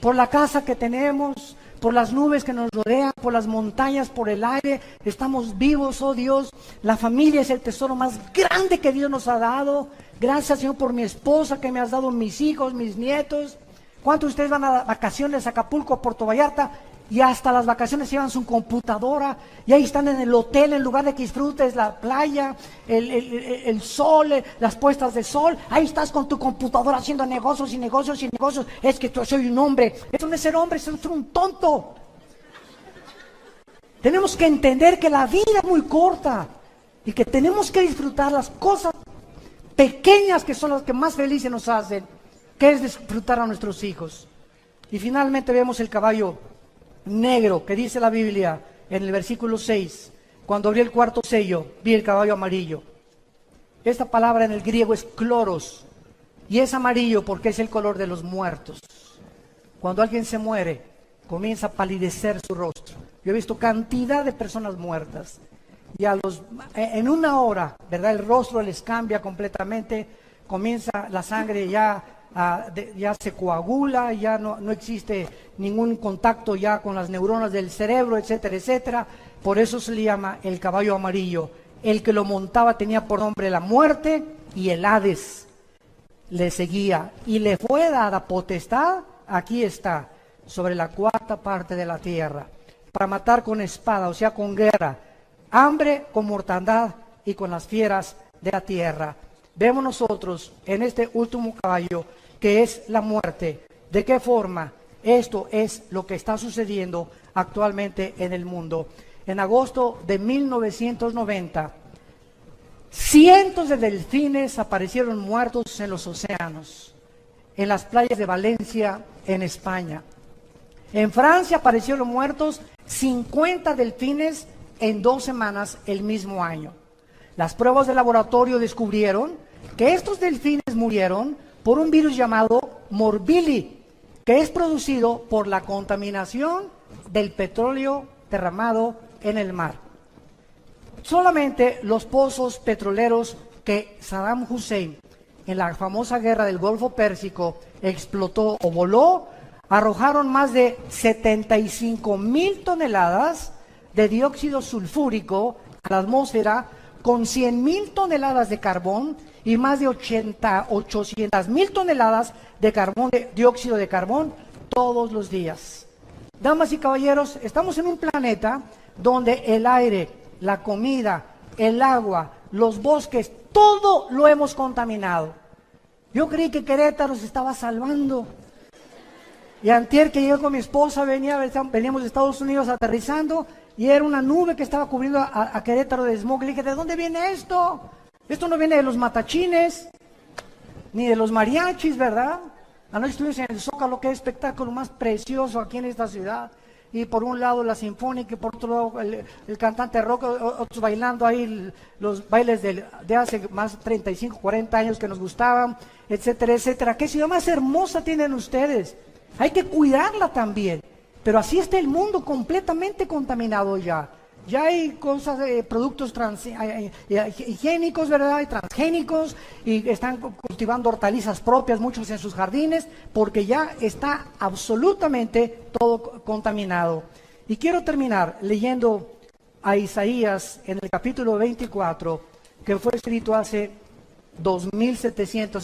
Por la casa que tenemos, por las nubes que nos rodean, por las montañas, por el aire. Estamos vivos, oh Dios. La familia es el tesoro más grande que Dios nos ha dado. Gracias, Señor, por mi esposa que me has dado, mis hijos, mis nietos. ¿Cuántos de ustedes van a vacaciones a Acapulco, a Puerto Vallarta? Y hasta las vacaciones llevan su computadora y ahí están en el hotel en lugar de que disfrutes la playa, el sol, las puestas de sol. Ahí estás con tu computadora haciendo negocios y negocios y negocios. Es que yo soy un hombre. Eso no es ser hombre, eso es ser un tonto. Tenemos que entender que la vida es muy corta y que tenemos que disfrutar las cosas pequeñas que son las que más felices nos hacen, que es disfrutar a nuestros hijos. Y finalmente vemos el caballo negro, que dice la Biblia en el versículo 6, cuando abrí el cuarto sello, vi el caballo amarillo. Esta palabra en el griego es kloros, y es amarillo porque es el color de los muertos. Cuando alguien se muere, comienza a palidecer su rostro. Yo he visto cantidad de personas muertas, y en una hora, ¿verdad? El rostro les cambia completamente, comienza la sangre ya se coagula, ya no existe ningún contacto ya con las neuronas del cerebro, etcétera, etcétera. Por eso se le llama el caballo amarillo. El que lo montaba tenía por nombre la muerte, y el Hades le seguía, y le fue dada potestad, aquí está, sobre la cuarta parte de la tierra, para matar con espada, o sea, con guerra, hambre, con mortandad y con las fieras de la tierra. Vemos nosotros en este último caballo que es la muerte. ¿De qué forma? Esto es lo que está sucediendo actualmente en el mundo. En agosto de 1990, cientos de delfines aparecieron muertos en los océanos, en las playas de Valencia, en España. En Francia aparecieron muertos 50 delfines en 2 semanas el mismo año. Las pruebas de laboratorio descubrieron que estos delfines murieron por un virus llamado Morbilli, que es producido por la contaminación del petróleo derramado en el mar. Solamente los pozos petroleros que Saddam Hussein en la famosa guerra del Golfo Pérsico explotó o voló, arrojaron más de 75,000 toneladas de dióxido sulfúrico a la atmósfera, con 100,000 toneladas de carbón y más de 800,000 toneladas de dióxido de carbón todos los días. Damas y caballeros, estamos en un planeta donde el aire, la comida, el agua, los bosques, todo lo hemos contaminado. Yo creí que Querétaro se estaba salvando. Y antier que llegué con mi esposa, veníamos de Estados Unidos aterrizando, y era una nube que estaba cubriendo a Querétaro de smog. Le dije, ¿de dónde viene esto? Esto no viene de los matachines, ni de los mariachis, ¿verdad? Anoche estuvimos en el Zócalo, que es espectáculo más precioso aquí en esta ciudad. Y por un lado la sinfónica, y por otro lado el cantante rock, otros bailando ahí los bailes de hace más de 35, 40 años que nos gustaban, etcétera, etcétera. ¿Qué ciudad más hermosa tienen ustedes? Hay que cuidarla también. Pero así está el mundo completamente contaminado ya. Ya hay cosas, productos higiénicos, ¿verdad? Y transgénicos, y están cultivando hortalizas propias, muchos en sus jardines, porque ya está absolutamente todo contaminado. Y quiero terminar leyendo a Isaías en el capítulo 24, que fue escrito hace 2700.